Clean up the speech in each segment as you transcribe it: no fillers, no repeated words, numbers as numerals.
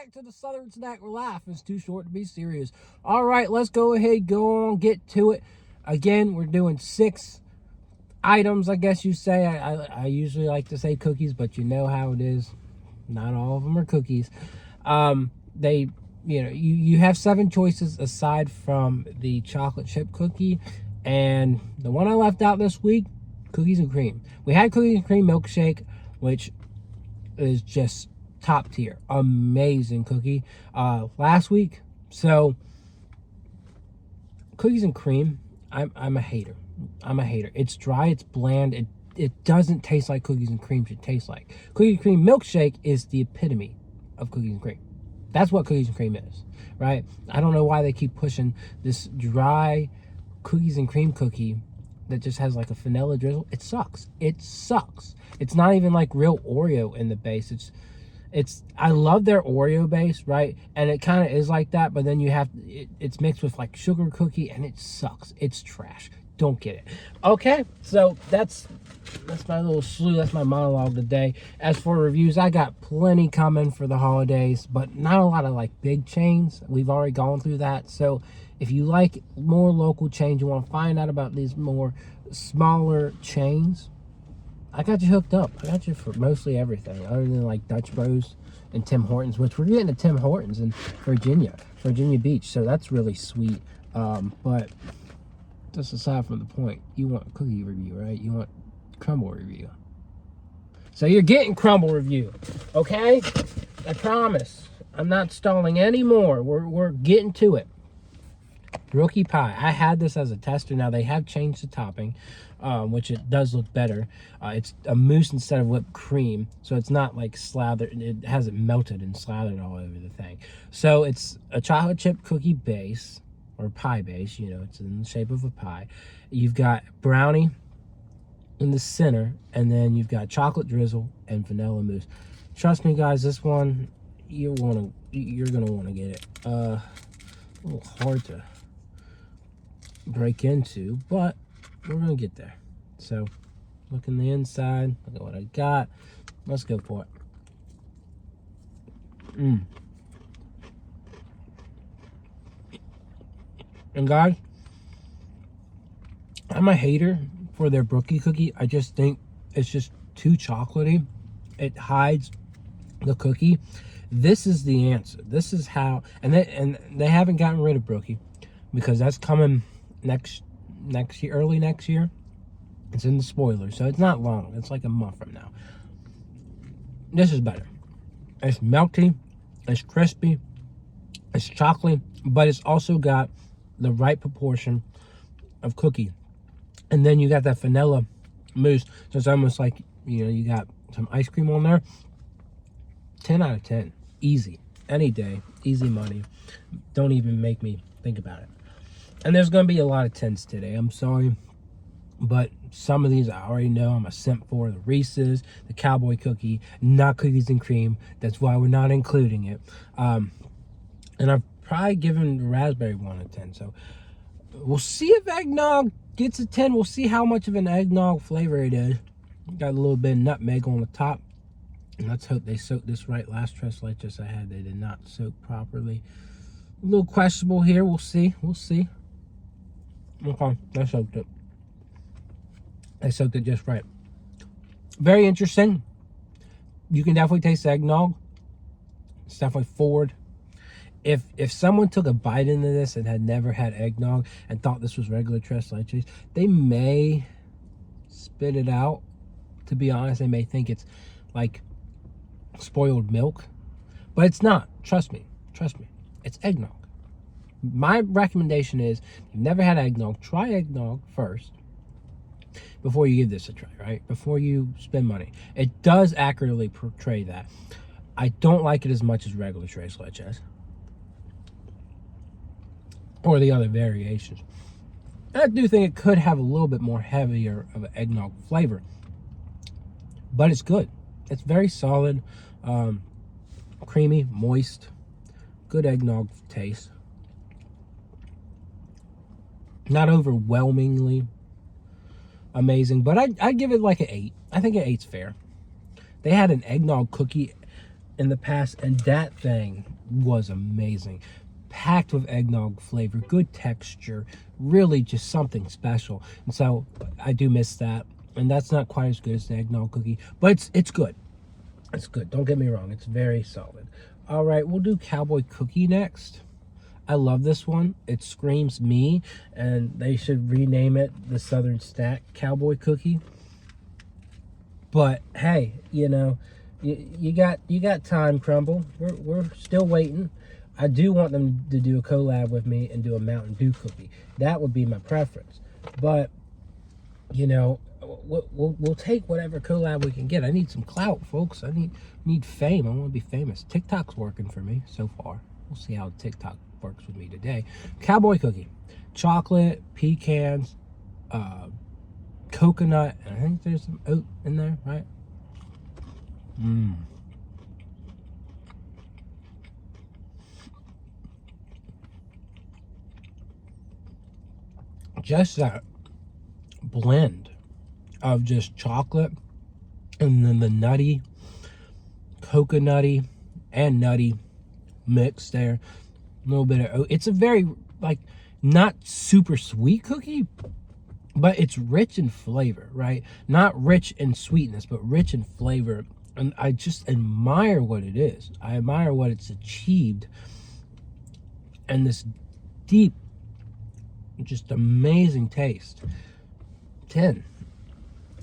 back to the Southern Snack. Laugh is too short to be serious. All right, let's go ahead, go on, get to it. Again, we're doing 6 items, I guess you say. I usually like to say cookies, but you know how it is. Not all of them are cookies. You have 7 choices aside from the chocolate chip cookie, and the one I left out this week, cookies and cream. We had cookies and cream milkshake, which is just top tier, amazing cookie last week. So cookies and cream, I'm a hater. It's dry, it's bland, it doesn't taste like cookies and cream should taste like. Cookies and cream milkshake is the epitome of cookies and cream. That's what cookies and cream is, right? I don't know why they keep pushing this dry cookies and cream cookie that just has like a vanilla drizzle. It sucks. It's not even like real Oreo in the base. I love their Oreo base, right? And it kind of is like that, but then it's mixed with like sugar cookie, and it sucks. It's trash. Don't get it. Okay, so that's my little slew. That's my monologue today. As for reviews, I got plenty coming for the holidays, but not a lot of like big chains. We've already gone through that. So if you like more local chains, you want to find out about these more smaller chains, I got you hooked up. I got you for mostly everything, other than like Dutch Bros and Tim Hortons, which we're getting to Tim Hortons in Virginia Beach. So that's really sweet. But just aside from the point, you want a cookie review, right? You want Crumbl review. So you're getting Crumbl review, okay? I promise. I'm not stalling anymore. We're getting to it. Brookie pie. I had this as a tester. Now they have changed the topping, which it does look better. It's a mousse instead of whipped cream, so it's not like slathered. It hasn't melted and slathered all over the thing. So it's a chocolate chip cookie base, or pie base. You know, it's in the shape of a pie. You've got brownie in the center, and then you've got chocolate drizzle and vanilla mousse. Trust me, guys, this one you're gonna want to get it. A little hard to break into, but we're gonna get there. So look in the inside, look at what I got. Let's go for it. And guys, I'm a hater for their Brookie cookie. I just think it's just too chocolatey. It hides the cookie. This is the answer. This is how, and they haven't gotten rid of Brookie, because that's coming next year, early next year. It's in the spoiler, so it's not long. It's like a month from now. This is better. It's melty, it's crispy, it's chocolatey, but it's also got the right proportion of cookie. And then you got that vanilla mousse, so it's almost like, you know, you got some ice cream on there. 10 out of 10. Easy. Any day. Easy money. Don't even make me think about it. And there's going to be a lot of 10s today. I'm sorry. But some of these I already know I'm a simp for. The REESE'S, the Cowboy cookie, not cookies and cream. That's why we're not including it. And I've probably given the raspberry one a 10. So we'll see if eggnog gets a 10. We'll see how much of an eggnog flavor it is. Got a little bit of nutmeg on the top. And let's hope they soaked this right. Last tres leches I had, they did not soak properly. A little questionable here. We'll see. Okay, they soaked it. They soaked it just right. Very interesting. You can definitely taste the eggnog. It's definitely forward. If someone took a bite into this and had never had eggnog and thought this was regular tres leches, they may spit it out. To be honest, they may think it's like spoiled milk, but it's not. Trust me, it's eggnog. My recommendation is, if you've never had eggnog, try eggnog first before you give this a try, right? Before you spend money. It does accurately portray that. I don't like it as much as regular tres leches or the other variations. And I do think it could have a little bit more heavier of an eggnog flavor, but it's good. It's very solid, creamy, moist, good eggnog taste. Not overwhelmingly amazing, but I give it like an 8. I think an 8's fair. They had an eggnog cookie in the past, and that thing was amazing. Packed with eggnog flavor, good texture, really just something special. And so I do miss that. And that's not quite as good as the eggnog cookie, but it's good. It's good. Don't get me wrong. It's very solid. All right, we'll do Cowboy cookie next. I love this one. It screams me, and they should rename it the Southern Stack Cowboy cookie. But hey, you know, you got time, Crumbl. We're still waiting. I do want them to do a collab with me and do a Mountain Dew cookie. That would be my preference. But you know, we'll take whatever collab we can get. I need some clout, folks. I need fame. I want to be famous. TikTok's working for me so far. We'll see how TikTok works with me today. Cowboy cookie, chocolate, pecans, coconut, and I think there's some oat in there, right? Just that blend of just chocolate and then the nutty, coconutty, and nutty mix there. A little bit of oat. It's a very, like, not super sweet cookie, but it's rich in flavor, right? Not rich in sweetness, but rich in flavor. And I just admire what it is. I admire what it's achieved. And this deep, just amazing taste. 10.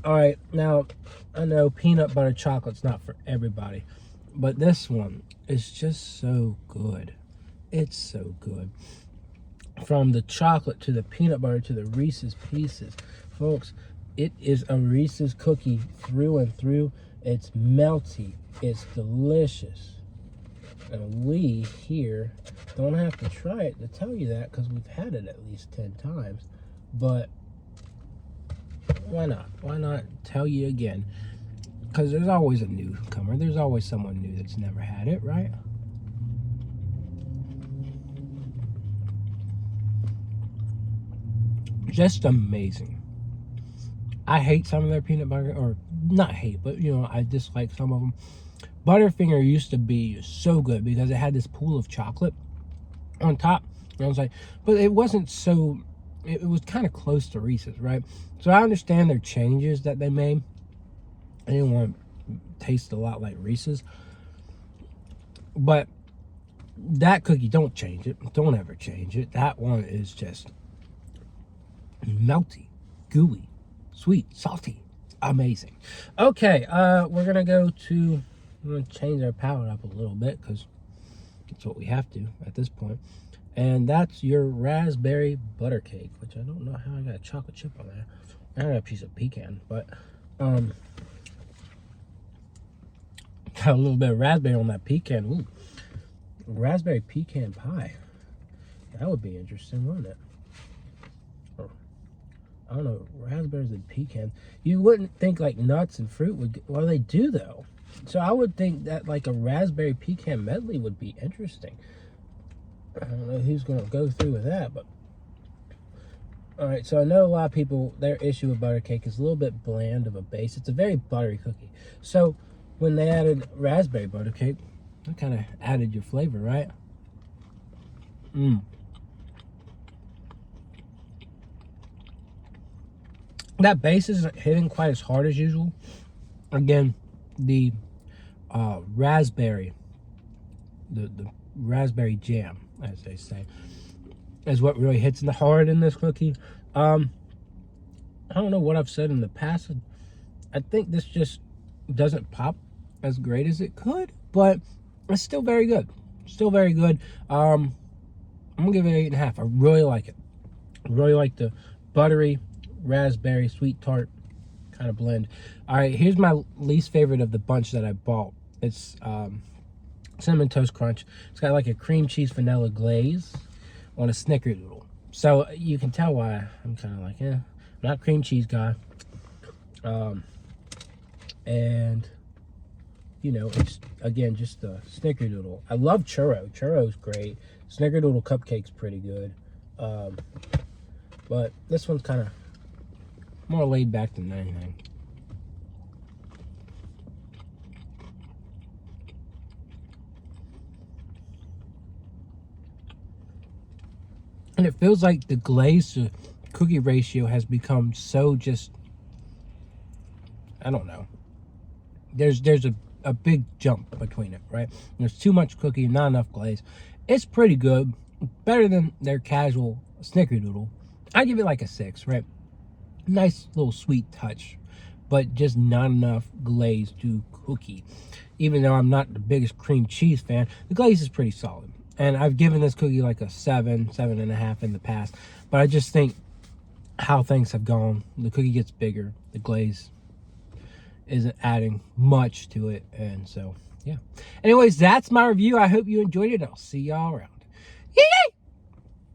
All right, now, I know peanut butter chocolate's not for everybody, but this one is just so good. It's so good. From the chocolate to the peanut butter to the Reese's Pieces. Folks, it is a Reese's cookie through and through. It's melty. It's delicious. And we here don't have to try it to tell you that because we've had it at least 10 times. But why not? Why not tell you again? Because there's always a newcomer. There's always someone new that's never had it, right? Just amazing. I hate some of their peanut butter, or not hate, but you know, I dislike some of them. Butterfinger used to be so good because it had this pool of chocolate on top. And I was like, but it wasn't so, it was kind of close to Reese's, right? So I understand their changes that they made. I didn't want to taste a lot like Reese's. But that cookie, don't change it. Don't ever change it. That one is just melty, gooey, sweet, salty, amazing. Okay, we're gonna go to, I'm gonna change our palette up a little bit because it's what we have to at this point. And that's your raspberry butter cake, which I don't know how I got a chocolate chip on there. I got a piece of pecan, but got a little bit of raspberry on that pecan. Ooh, raspberry pecan pie. That would be interesting, wouldn't it? I don't know, raspberries and pecans. You wouldn't think like nuts and fruit would, well, they do though. So I would think that like a raspberry pecan medley would be interesting. I don't know who's going to go through with that, but all right. So I know a lot of people, their issue with butter cake is a little bit bland of a base. It's a very buttery cookie. So when they added raspberry butter cake, that kind of added your flavor, right? That base isn't hitting quite as hard as usual. Again, the raspberry, the raspberry jam, as they say, is what really hits the hard in this cookie. I don't know what I've said in the past. I think this just doesn't pop as great as it could, but it's still very good. Still very good. I'm gonna give it 8.5. I really like it. I really like the buttery raspberry sweet tart kind of blend. All right, here's my least favorite of the bunch that I bought. It's Cinnamon Toast Crunch. It's got like a cream cheese vanilla glaze on a snickerdoodle. So you can tell why I'm kind of like, I'm not a cream cheese guy. And you know, it's again just a snickerdoodle. I love churro. Churro's great. Snickerdoodle cupcake's pretty good. But this one's kind of more laid back than anything. And it feels like the glaze to cookie ratio has become so just, I don't know. There's a big jump between it, right? There's too much cookie, not enough glaze. It's pretty good. Better than their casual snickerdoodle. I give it like a 6, right? Nice little sweet touch, but just not enough glaze to cookie. Even though I'm not the biggest cream cheese fan, the glaze is pretty solid. And I've given this cookie like a 7, 7.5 in the past. But I just think how things have gone, the cookie gets bigger, the glaze isn't adding much to it. And so, yeah. Anyways, that's my review. I hope you enjoyed it. I'll see y'all around.